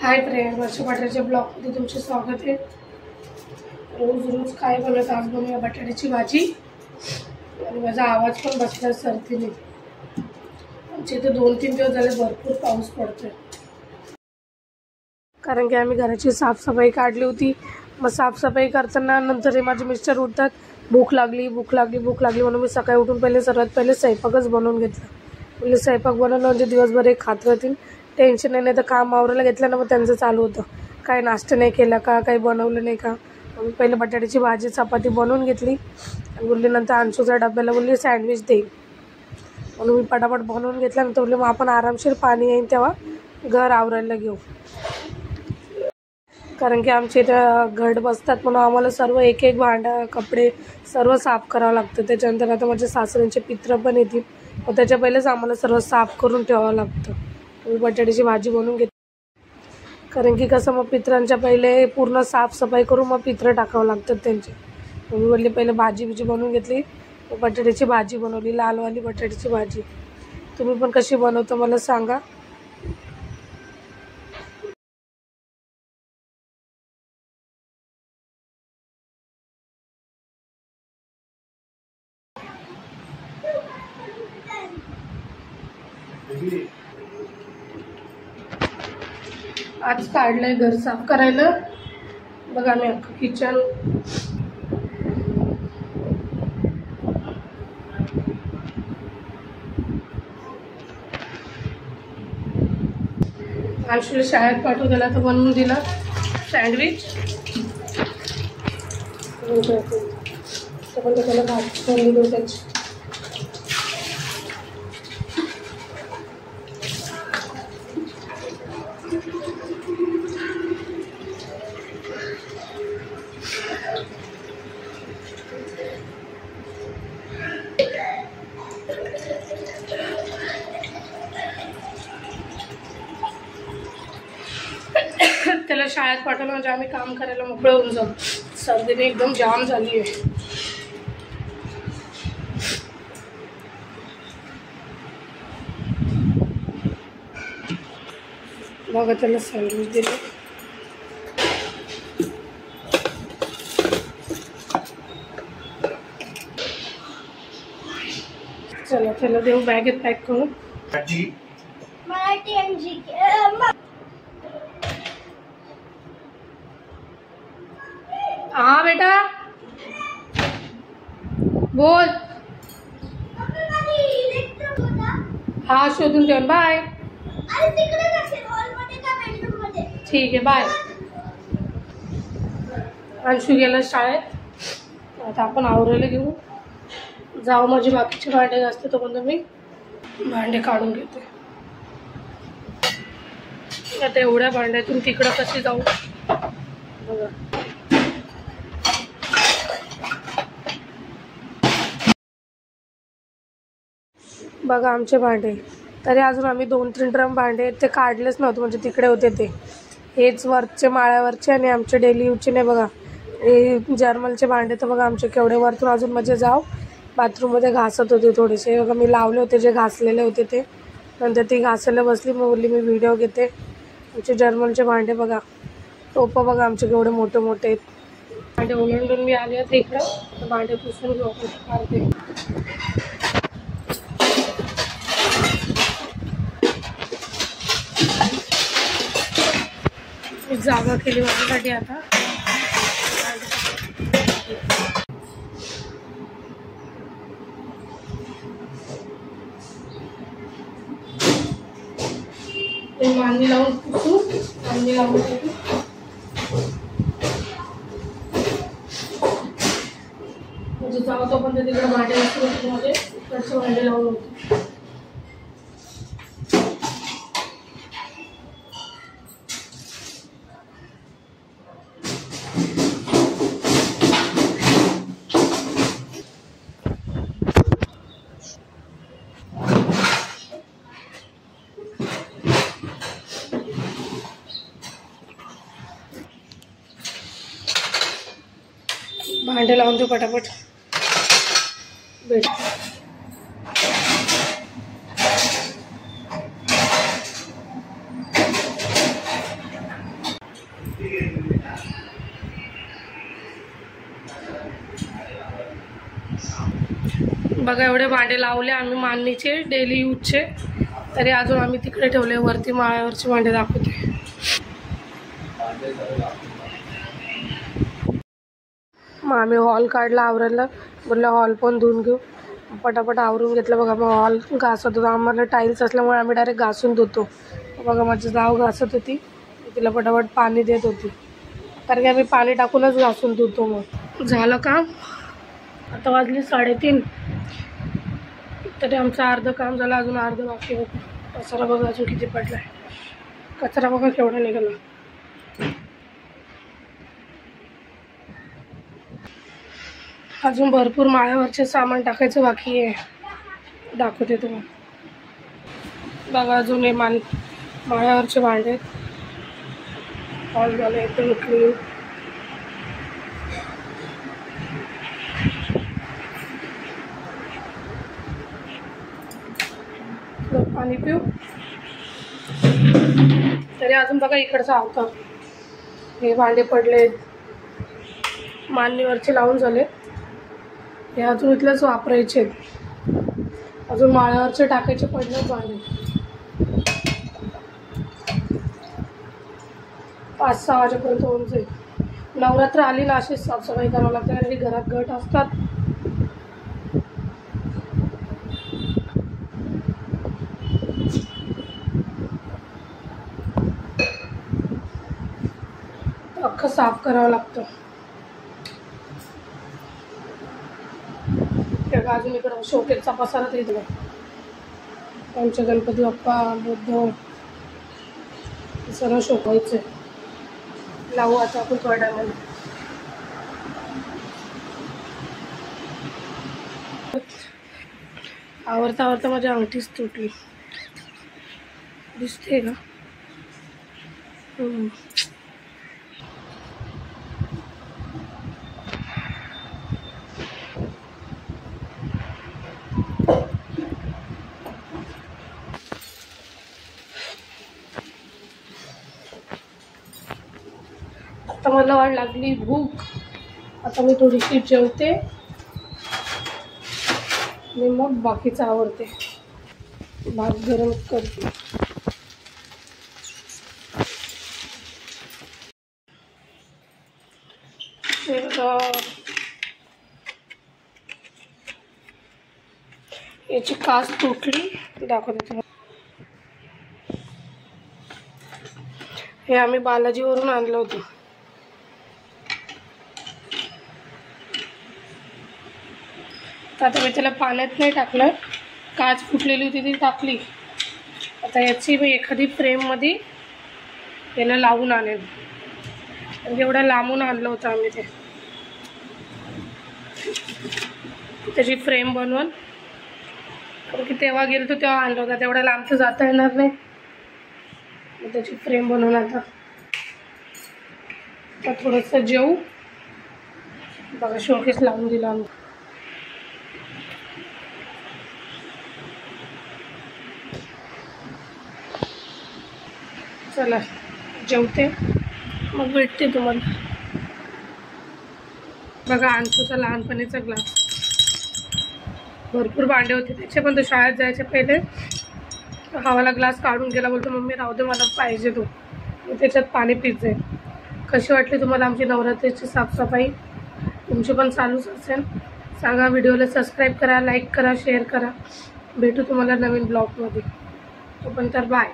Hi friend, वर्षा बटाट्याच्या ब्लॉगमध्ये तुमचे स्वागत आहे। रोज रोज काय बनवत, आज बनवूया बटाट्याची भाजी। आणि माझा आवाज पण बसला सर्दीने। आमच्या इथे 2-3 दिवस झाले भरपूर पाऊस पडतोय, कारण की आम्ही घराची साफसफाई काढली होती। मग साफसफाई करताना नंतर माझे मिस्टर उठतात, भूक लागली म्हणून मी सकाळी उठून सर्वात पहिले स्वयंपाकच बनवून घेतला। म्हणजे स्वयंपाक बनवलं म्हणजे दिवसभर एक खात राहतील, टेन्शन नाही। तर काम आवरायला घेतलं ना, मग त्यांचं चालू होतं काय नाश्ता नाही केला का, काही बनवलं नाही का। मी पहिले बटाट्याची भाजी चपाती बनवून घेतली आणि बोलली नंतर अंशूच्या डब्याला बोलली सँडविच देईल, म्हणून मी पटापट बनवून घेतल्यानंतर बोलले मग आपण आरामशीर पाणी येईन तेव्हा घर आवरायला घेऊ। कारण की आमचे इथं घट बसतात म्हणून आम्हाला सर्व एक एक भांडं कपडे सर्व साफ करावं लागतं। त्याच्यानंतर आता माझ्या सासऱ्यांचे पित्र पण येतील, मग त्याच्या पहिलेच आम्हाला सर्व साफ करून ठेवावं लागतं। मी बटाट्याची भाजी बनवून घेते, कारण की कसं मग पित्रांच्या पहिले पूर्ण साफसफाई करून मग पित्र टाकावं लागतात त्यांचे। मी बोलली पहिले भाजी बनवून घेतली, बटाट्याची भाजी बनवली, लालवाली बटाट्याची भाजी। तुम्ही पण कशी बनवता मला सांगा। आज काढलंय घर साफ करायला, बघा मी अख्खं किचन अंशूला शाळेत पाठवून दिला, तर बनवून दिला सँडविच। पण त्याला भाजी बनवून देऊ त्याची। त्याला शाळेत पाठवलं म्हणजे आम्ही काम करायला मोकळे होऊन जाऊ। सर्दीने एकदम जाम झाली आहे। बघा त्याला सँडविच दिलं। चला त्याला देऊ बॅगेत पॅक करून। हाँ बेटा बोल। हाँ शोधून ठेव, बाय। ठीक आहे बाय। अंशू गेला शाळेत, आता आपण आवरायला घेऊ जाऊ। माझे बाकीचे भांडे असते तोपर्यंत मी भांडे काढून घेते। आता एवढ्या भांड्यातून तिकडं कशी जाऊ बघा। बघा आमचे भांडे, तरी अजून आम्ही 2-3 ड्रम भांडे ते काढलेच नव्हते, म्हणजे तिकडे होते ते। हेच वरचे माळ्यावरचे आणि आमचे डेली यूजचे नाही बघा, हे जर्मलचे भांडे। तर बघा आमचे केवढे वरतून अजून म्हणजे जाऊ बाथरूममध्ये घासत होते थोडेसे। बघा मी लावले होते जे घासलेले होते ते, नंतर ती घासायला बसली, मग बोलली मी व्हिडिओ घेते। आमचे जर्मलचे भांडे बघा, टोपं बघा आमचे केवढे मोठे मोठे आहेत। भांडे ओलांडून मी आले होते इकडं, भांडे पुसून घेऊ काढते। जागा केली माझ्यासाठी आता। मांदी लावून पुसू, मांदी लावून म्हणजे जाऊ तो पण तिकडे भांडे असतो मध्ये इकडचे भांडे लावून होते। भांडे लावून दे पटापट बेट। बघा एवढे भांडे लावले आम्ही मांडणीचे डेली यूजचे, तरी अजून आम्ही तिकडे ठेवले वरती माळ्यावरचे भांडे दाखवते। मग आम्ही हॉल काढला आवरायला, बोललं हॉल पण धुवून घेऊ, पटापट आवरून घेतलं। बघा मग हॉल घासत होतो, आम्हाला टाईल्स असल्यामुळे आम्ही डायरेक्ट घासून धुतो। बघा माझी जाव घासत होती, तिला पटापट पाणी देत होती, कारण की आम्ही पाणी टाकूनच घासून धुतो। मग झालं काम, आता वाजली 3:30, तरी आमचं अर्ध काम झालं, अजून अर्ध बाकी होतं। कचरा बघा अजून किती पडला आहे, कचरा बघा केवढा निघाला। अजून भरपूर माळ्यावरचे सामान टाकायचं बाकी आहे, दाखवते तुम्हाला। बघा अजून हे माळ्यावरचे भांडे हॉल झालं एकदम क्लीन। पाणी पिऊ, तरी अजून बघा इकडचा आवता हे भांडे पडले, मांडणीवरचे लावून झाले, हे अजून इथलेच वापरायचे, अजून माळ्यावरचे टाकायचे पडले भांडे। 5-6 वाजेपर्यंत होऊन जाईल। नवरात्र आली ना अशीच साफसफाई करावं लागते, कारण की घरात गट असतात। अख्खं साफ करावं लागतं। अजून इकडं शोकेसचा पसारा तरी दिला, आमचे गणपती बाप्पा बुद्ध सर्व शोकायचे लावू आता आपण थोड्या टायमाने। आवरता आवरता माझी अंगठीच तुटली, दिसते का? आता मला वाट लागली भूक, आता मी थोडीशी जेवते आणि मग बाकीचं आवरते, भात गरम करते। याची कास तुटली, दाखवते तुम्हाला। हे आम्ही बालाजीवरून आणलं होतं, आता मी त्याला पाण्यात नाही टाकलं, काच फुटलेली होती ती टाकली। आता याची मी एखादी फ्रेममध्ये याला लावून आणेल, म्हणजे एवढं लांबून आणलं होतं आम्ही ते, त्याची फ्रेम बनवून, कारण की तेव्हा गेलो तो तेव्हा आणलं होतं, तेवढ्या लांब तर जाता येणार नाही, मग त्याची फ्रेम बनवून आता थोडंसं जेवू। बघा शोकेस लावून दिला आम्ही। चला जेवते, मग भेटते तुम्हाला। बघा अंशूचा लहानपणीचा ग्लास, भरपूर भांडे होते त्याचे, पण तो शाळेत जायच्या पहिले हवाला ग्लास काढून गेला, बोलतो मम्मी राहू दे मला पाहिजे तो, मी त्याच्यात पाणी पित जाईल। कशी वाटली तुम्हाला आमची नवरात्रीची साफसफाई? तुमची पण चालूच असेल, सांगा। व्हिडिओला सबस्क्राईब करा, लाईक करा, शेअर करा। भेटू तुम्हाला नवीन ब्लॉगमध्ये, तोपर्यंत बाय।